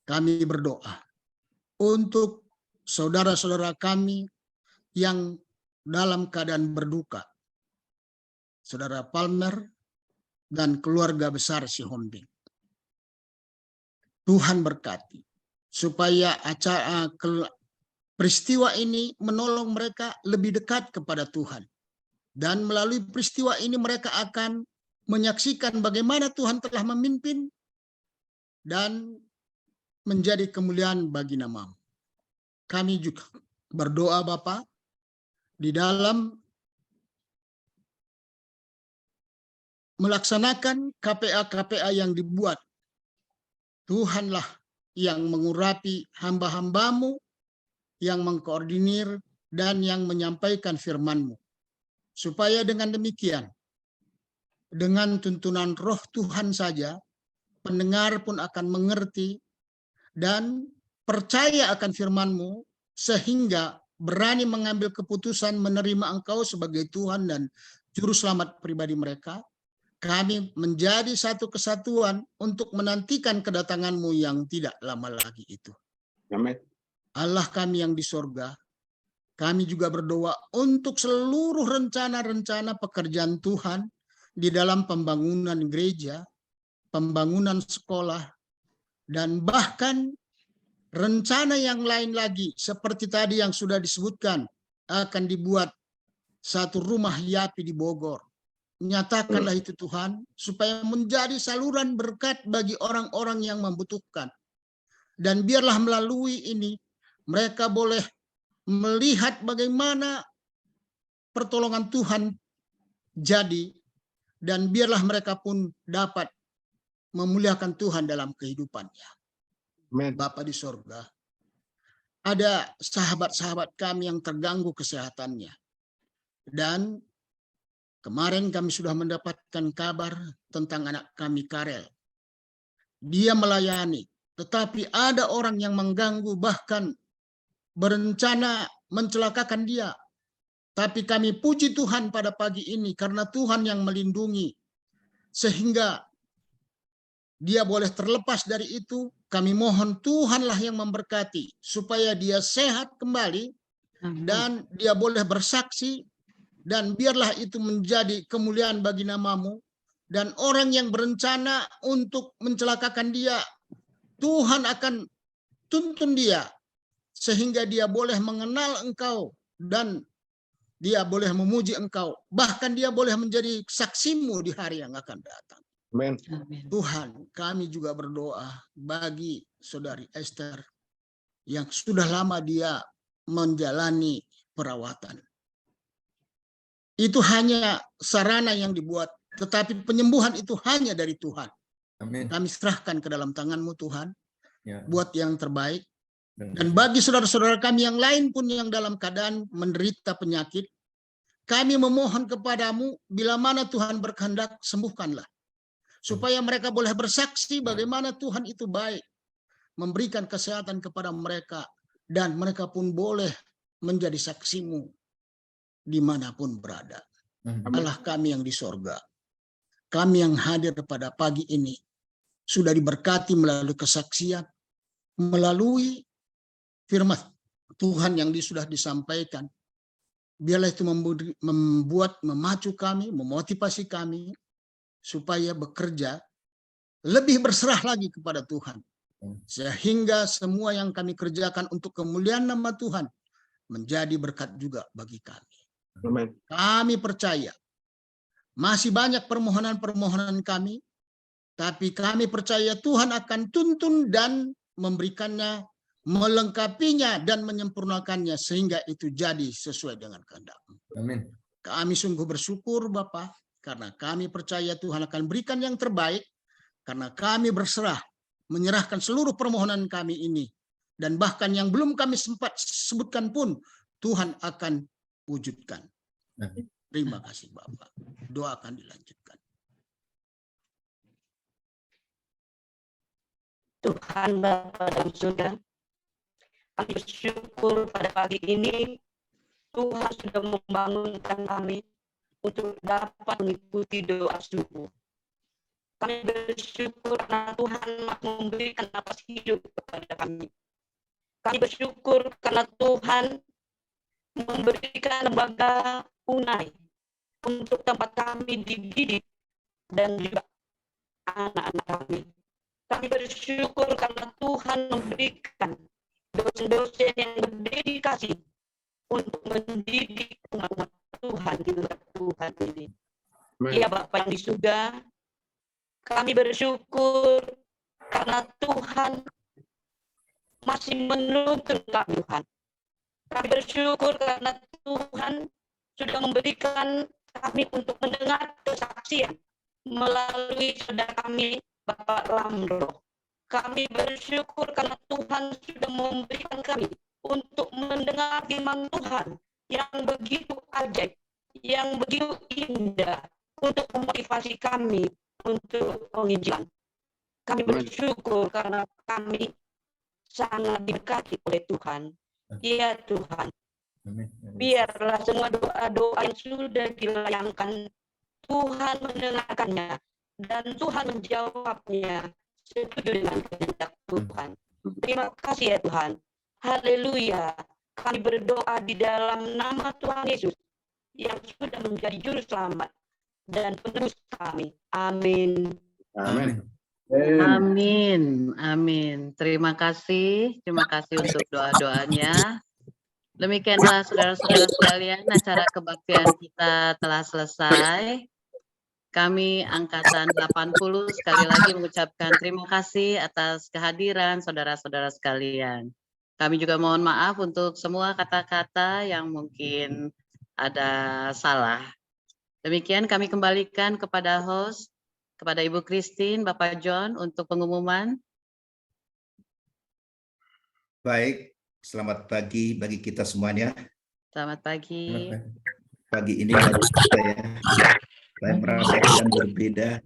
Kami berdoa untuk saudara-saudara kami yang dalam keadaan berduka, Saudara Palmer dan keluarga besar Sihombing. Tuhan berkati supaya peristiwa ini menolong mereka lebih dekat kepada Tuhan. Dan melalui peristiwa ini mereka akan menyaksikan bagaimana Tuhan telah memimpin dan menjadi kemuliaan bagi nama-Mu. Kami juga berdoa Bapa, di dalam melaksanakan KPA-KPA yang dibuat, Tuhanlah yang mengurapi hamba-hamba-Mu, yang mengkoordinir dan yang menyampaikan firman-Mu. Supaya dengan demikian, dengan tuntunan Roh Tuhan saja, pendengar pun akan mengerti dan percaya akan firman-Mu, sehingga berani mengambil keputusan menerima Engkau sebagai Tuhan dan Juru Selamat pribadi mereka, kami menjadi satu kesatuan untuk menantikan kedatangan-Mu yang tidak lama lagi itu. Amin. Allah kami yang di sorga, kami juga berdoa untuk seluruh rencana-rencana pekerjaan Tuhan di dalam pembangunan gereja, pembangunan sekolah, dan bahkan rencana yang lain lagi seperti tadi yang sudah disebutkan akan dibuat satu rumah Yapi di Bogor. Nyatakanlah itu Tuhan supaya menjadi saluran berkat bagi orang-orang yang membutuhkan. Dan biarlah melalui ini mereka boleh melihat bagaimana pertolongan Tuhan jadi, dan biarlah mereka pun dapat memuliakan Tuhan dalam kehidupannya. Amin. Bapa di sorga, ada sahabat-sahabat kami yang terganggu kesehatannya. Dan kemarin kami sudah mendapatkan kabar tentang anak kami Karel. Dia melayani, tetapi ada orang yang mengganggu, bahkan berencana mencelakakan dia. Tapi kami puji Tuhan pada pagi ini karena Tuhan yang melindungi, sehingga dia boleh terlepas dari itu. Kami mohon Tuhanlah yang memberkati supaya dia sehat kembali dan dia boleh bersaksi, dan biarlah itu menjadi kemuliaan bagi nama-Mu. Dan orang yang berencana untuk mencelakakan dia, Tuhan akan tuntun dia sehingga dia boleh mengenal Engkau dan dia boleh memuji Engkau. Bahkan dia boleh menjadi saksi-Mu di hari yang akan datang. Amin. Tuhan, kami juga berdoa bagi saudari Esther yang sudah lama dia menjalani perawatan. Itu hanya sarana yang dibuat, tetapi penyembuhan itu hanya dari Tuhan. Amin. Kami serahkan ke dalam tangan-Mu Tuhan, Ya. buat yang terbaik. Dan bagi saudara-saudara kami yang lain pun yang dalam keadaan menderita penyakit, kami memohon kepadamu, bila mana Tuhan berkehendak, sembuhkanlah. Supaya mereka boleh bersaksi bagaimana Tuhan itu baik, memberikan kesehatan kepada mereka, dan mereka pun boleh menjadi saksi-Mu dimanapun berada. Allah kami yang di sorga, kami yang hadir pada pagi ini, sudah diberkati melalui kesaksian, melalui firman Tuhan yang sudah disampaikan. Biarlah itu memacu kami, memotivasi kami, supaya bekerja lebih berserah lagi kepada Tuhan. Sehingga semua yang kami kerjakan untuk kemuliaan nama Tuhan menjadi berkat juga bagi kami. Amin. Kami percaya masih banyak permohonan-permohonan kami, tapi kami percaya Tuhan akan tuntun dan memberikannya, melengkapinya dan menyempurnakannya sehingga itu jadi sesuai dengan kehendak-Mu. Amin. Kami sungguh bersyukur Bapa, karena kami percaya Tuhan akan berikan yang terbaik, karena kami berserah menyerahkan seluruh permohonan kami ini, dan bahkan yang belum kami sempat sebutkan pun Tuhan akan wujudkan. Amin. Terima kasih Bapak. Doa akan dilanjutkan. Tuhan Bapa dalam surga, kami bersyukur pada pagi ini Tuhan sudah membangunkan kami untuk dapat mengikuti doa subuh. Kami bersyukur karena Tuhan memberikan napas hidup kepada kami. Kami bersyukur karena Tuhan memberikan lembaga UNAI untuk tempat kami dididik dan juga anak-anak kami. Kami bersyukur karena Tuhan memberikan dosen-dosen yang berdedikasi untuk mendidik umat Tuhan di luar Tuhan ini. Ya Bapa yang di surga, kami bersyukur karena Tuhan masih menuntun kami Tuhan. Kami bersyukur karena Tuhan sudah memberikan kami untuk mendengar kesaksian melalui saudara kami Bapak Lamro. Kami bersyukur karena Tuhan sudah memberikan kami untuk mendengar firman Tuhan yang begitu ajaib, yang begitu indah untuk memotivasi kami untuk penginjilan. Kami bersyukur karena kami sangat diberkati oleh Tuhan. Ya Tuhan, biarlah semua doa-doa yang sudah dilayangkan Tuhan mendengarkannya dan Tuhan menjawabnya setuju dengan kehendak Tuhan. Terima kasih ya Tuhan. Haleluya. Kami berdoa di dalam nama Tuhan Yesus yang sudah menjadi juru selamat dan penebus kami. Amin. Amin. Amin. Amin. Terima kasih untuk doa-doanya. Demikianlah saudara-saudara sekalian, acara kebaktian kita telah selesai. Kami angkatan 80 sekali lagi mengucapkan terima kasih atas kehadiran saudara-saudara sekalian. Kami juga mohon maaf untuk semua kata-kata yang mungkin ada salah. Demikian kami kembalikan kepada host, kepada Ibu Christine, Bapak John untuk pengumuman. Baik, selamat pagi bagi kita semuanya. Selamat pagi. Pagi ini saya merasakan berbeda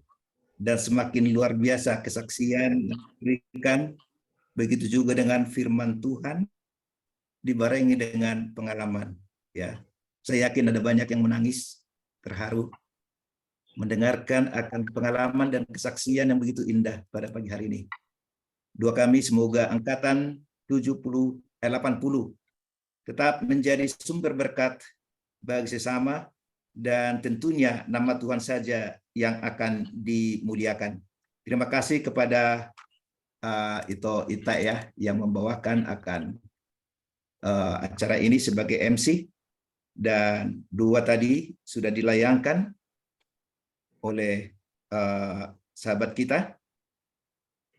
dan semakin luar biasa kesaksian yang diberikan. Begitu juga dengan firman Tuhan dibarengi dengan pengalaman. Ya, saya yakin ada banyak yang menangis, terharu, mendengarkan akan pengalaman dan kesaksian yang begitu indah pada pagi hari ini. Doa kami semoga angkatan 80 tetap menjadi sumber berkat bagi sesama dan tentunya nama Tuhan saja yang akan dimuliakan. Terima kasih kepada Ito Ita ya yang membawakan akan acara ini sebagai MC, dan dua tadi sudah dilayangkan oleh sahabat kita,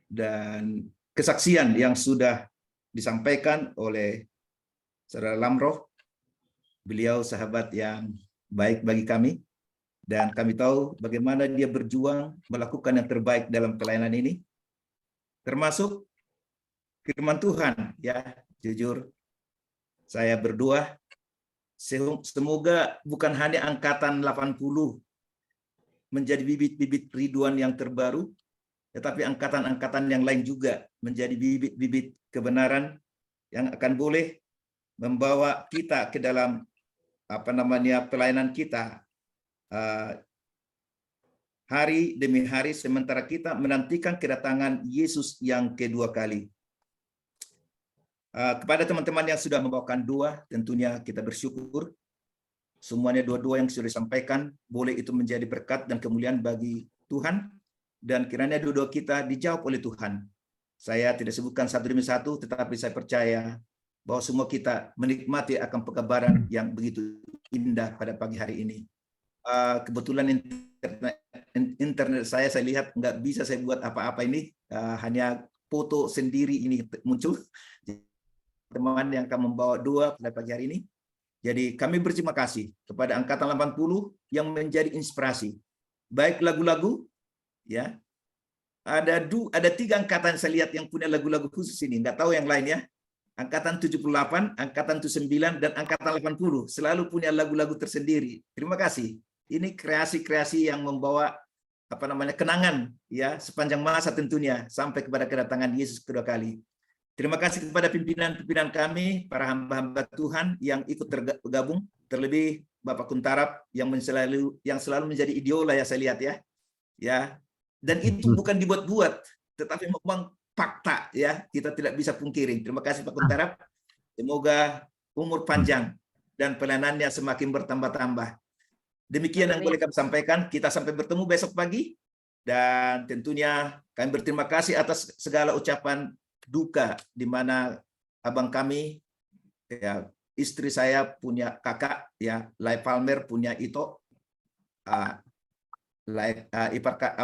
dan kesaksian yang sudah disampaikan oleh Saudara Lamroh. Beliau sahabat yang baik bagi kami, dan kami tahu bagaimana dia berjuang melakukan yang terbaik dalam pelayanan ini, termasuk firman Tuhan. Ya, jujur saya berdoa semoga bukan hanya angkatan 80 menjadi bibit-bibit ridwan yang terbaru, tetapi angkatan-angkatan yang lain juga menjadi bibit-bibit kebenaran yang akan boleh membawa kita ke dalam pelayanan kita hari demi hari, sementara kita menantikan kedatangan Yesus yang kedua kali. Kepada teman-teman yang sudah membawakan doa, tentunya kita bersyukur. Semuanya doa-doa yang sudah disampaikan, boleh itu menjadi berkat dan kemuliaan bagi Tuhan, dan kiranya doa-doa kita dijawab oleh Tuhan. Saya tidak sebutkan satu demi satu, tetapi saya percaya bahwa semua kita menikmati akan pekabaran yang begitu indah pada pagi hari ini. Kebetulan internet saya lihat nggak bisa saya buat apa-apa ini, hanya foto sendiri ini muncul. Teman yang akan membawa doa pada pagi hari ini. Jadi kami berterima kasih kepada angkatan 80 yang menjadi inspirasi. Baik lagu-lagu, ya. Ada 3 angkatan saya lihat yang punya lagu-lagu khusus ini. Nggak tahu yang lain ya. Angkatan 78, angkatan 79, dan angkatan 80 selalu punya lagu-lagu tersendiri. Terima kasih. Ini kreasi-kreasi yang membawa kenangan ya sepanjang masa tentunya sampai kepada kedatangan Yesus kedua kali. Terima kasih kepada pimpinan-pimpinan kami, para hamba-hamba Tuhan yang ikut tergabung, terlebih Bapak Kuntarap yang selalu menjadi idola ya saya lihat ya. Ya. Dan itu bukan dibuat-buat, tetapi memang fakta ya, kita tidak bisa pungkiri. Terima kasih Pak Kuntarap. Semoga umur panjang dan pelayanannya semakin bertambah-tambah. Demikian yang boleh kami sampaikan. Kita sampai bertemu besok pagi, dan tentunya kami berterima kasih atas segala ucapan duka di mana abang kami ya, istri saya punya kakak ya, Lai Palmer punya Ito.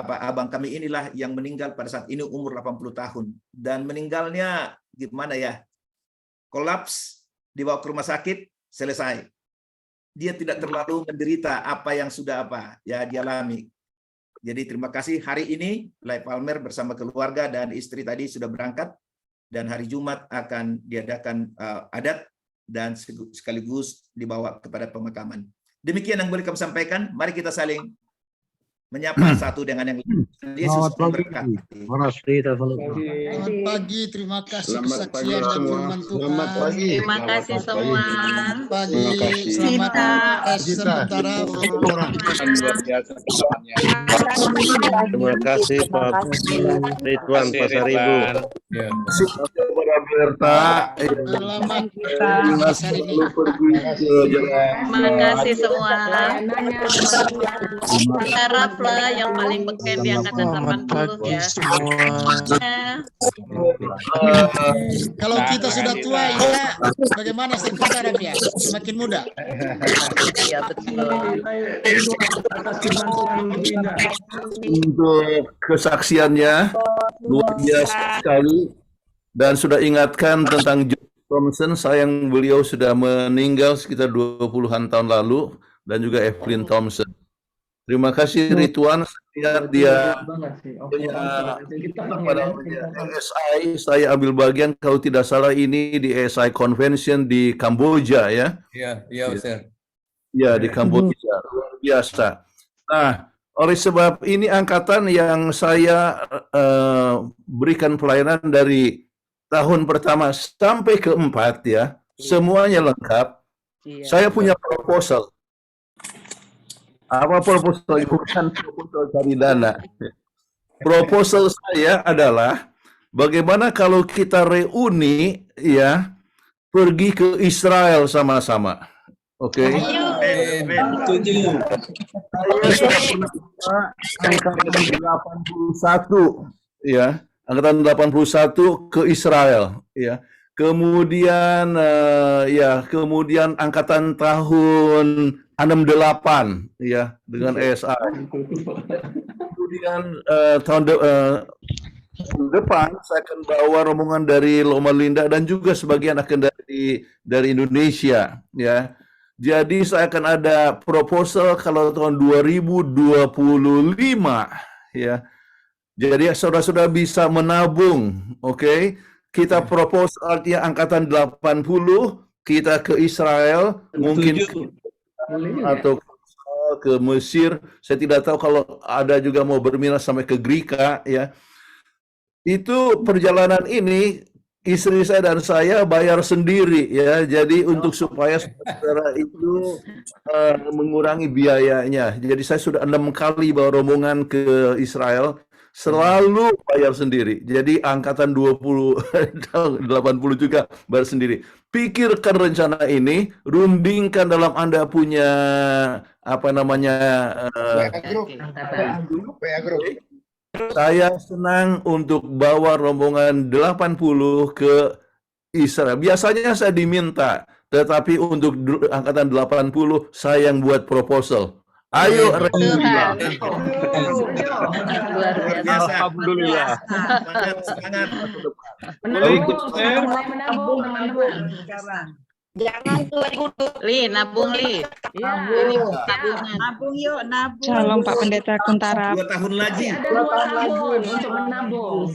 Abang kami inilah yang meninggal pada saat ini umur 80 tahun, dan meninggalnya gimana ya, kolaps, dibawa ke rumah sakit, selesai. Dia tidak terlalu menderita apa yang sudah ya dialami. Jadi terima kasih. Hari ini Lai Palmer bersama keluarga dan istri tadi sudah berangkat, dan hari Jumat akan diadakan adat dan sekaligus dibawa kepada pemakaman. Demikian yang boleh kami sampaikan. Mari kita saling menyapa satu dengan yang lain. Yesus memberkati. Selamat pagi, terima kasih Selamat pagi kesaksian dan semua. firman Tuhan. Selamat pagi. Terima kasih semua. Selamat pagi, Terima kasih. selamat Sita. sementara orang. Terima kasih Pak Ridwan Pasaribu. Ya. Berta. Selamat hari ini. Terima kasih semua. Haraplah yang paling beken di angkatan 80 ya. Kalau kita sudah tua ya, bagaimana sekitar ya? Semakin muda. Iya betul. Untuk kesaksiannya luar biasa sekali, dan sudah ingatkan tentang John Thompson. Sayang beliau sudah meninggal sekitar 20-an tahun lalu, dan juga Evelyn Thompson. Terima kasih Ridwan, lihat dia punya ASI. Saya ambil bagian kalau tidak salah ini di ASI Convention di Kamboja ya. Iya, iya, Ustaz. Ya, di Kamboja. Luar biasa. Nah, oleh sebab ini angkatan yang saya berikan pelayanan dari tahun pertama sampai keempat ya, semuanya lengkap. Iya. Saya punya proposal. Apa proposal? Bukan proposal cari dana. Proposal saya adalah bagaimana kalau kita reuni ya, pergi ke Israel sama-sama. Oke. Setuju. Angkatan 81 ya, angkatan 81 ke Israel ya. Kemudian kemudian angkatan tahun 68 ya dengan ESA. Kemudian tahun depan saya akan bawa rombongan dari Loma Linda dan juga sebagian akan dari Indonesia ya. Jadi saya akan ada proposal kalau tahun 2025 ya. Jadi saudara-saudara bisa menabung, oke? Kita propose artinya angkatan 80 kita ke Israel, mungkin atau ke Mesir. Saya tidak tahu kalau ada juga mau berminat sampai ke Greka ya. Itu perjalanan ini istri saya dan saya bayar sendiri ya. Jadi untuk supaya saudara itu mengurangi biayanya. Jadi saya sudah 6 kali bawa rombongan ke Israel, selalu bayar sendiri. Jadi angkatan 20 80 juga bayar sendiri. Pikirkan rencana ini, rundingkan dalam Anda punya apa namanya PA Group. Saya senang untuk bawa rombongan 80 ke Israel. Biasanya saya diminta, tetapi untuk angkatan 80 saya yang buat proposal. Ayo, Tuhan. Luar biasa. Alhamdulillah. Semangat. Menabung teman-teman sekarang. Jangan tua dulu. Li, nabung Li. Ini tabungan. Nabung yuk, nabung. Shalom Pak Pendeta Kuntara. 2 tahun lagi. Ada 2 tahun untuk menabung.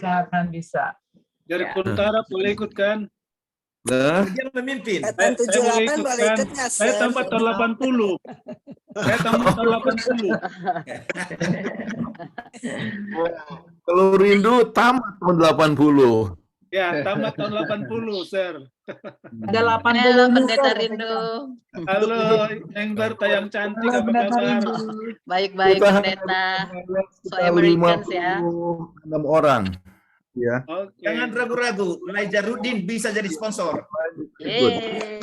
Bisa. Dari Kuntara boleh ikut kan? Nah, Dia memimpin. Saya boleh ikut kan? Saya tambah tahun 80. Saya tambah tahun 80. kalau rindu tamat tahun 80. Ya, tamat tahun 80, Sir. Ada 80 Halo Pendeta Rindu. Halo, yang Berta yang cantik, apa kabar? Baik-baik Pendeta. Soal Americans ya. 6 orang. Ya. Oke. Jangan ragu-ragu. Elijah Rudin bisa jadi sponsor. Yeay.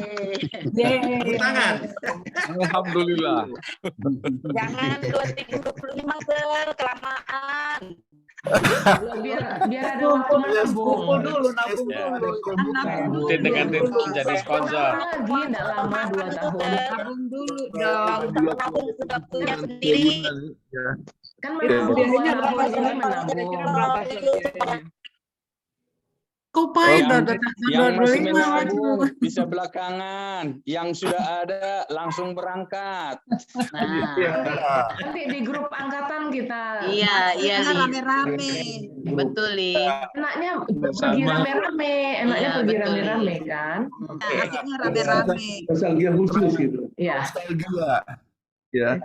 Tepuk tangan. Alhamdulillah. Jangan 2025 Sir, kelamaan. biar ada waktu nabung dulu. Mungkin dengan itu menjadi sponsor. Lagi enggak lama 2 tahun. Nabung dulu dong. Nabung waktunya sendiri. Kan menabung Kok pahit Yang masih menabung bisa belakangan, yang sudah ada langsung berangkat. Nah, nanti di grup angkatan kita. iya Li. Rame-rame. Betul Li. Enaknya pergi rame-rame, Iya, pergi betul. rame-rame kan. Asiknya rame-rame. Nostalgia khusus gitu. Iya. Nostalgia. Ya.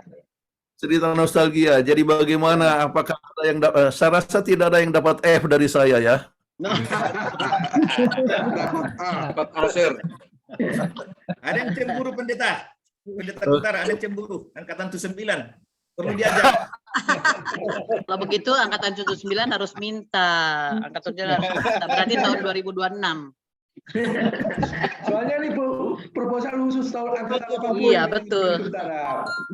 cerita nostalgia. Jadi bagaimana? Apakah ada yang saya rasa tidak ada yang dapat F dari saya ya. Dapat Aser. Ada yang cemburu pendeta. Pendeta Kuntara ada yang cemburu. Angkatan 79. Perlu diajar. Kalau begitu angkatan 79 harus minta. Angkatan 79 harus minta. Berarti tahun 2026. Soalnya ini proposal khusus tahun angkatan 80. Iya, betul.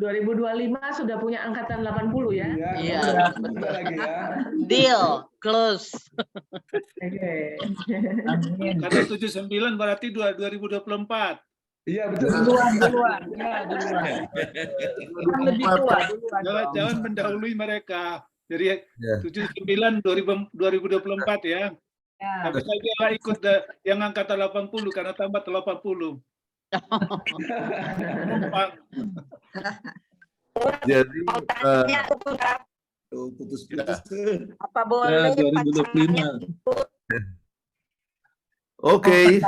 2025 sudah punya angkatan 80 ya. Iya, betul lagi ya. Deal, close. Oke. Karena 79 berarti 2024. Iya, betul. Duluan. Ya, duluan. Lebih tua. Jangan mendahului mereka. Jadi 79 2024 ya. Ya. Tapi saya juga ikut yang angkatan 80 karena tambah 80. Jadi putus-putus. Apa boleh 2025. Oke.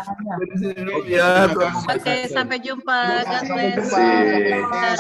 Ya, Oke, sampai jumpa. God bless. Terima kasih.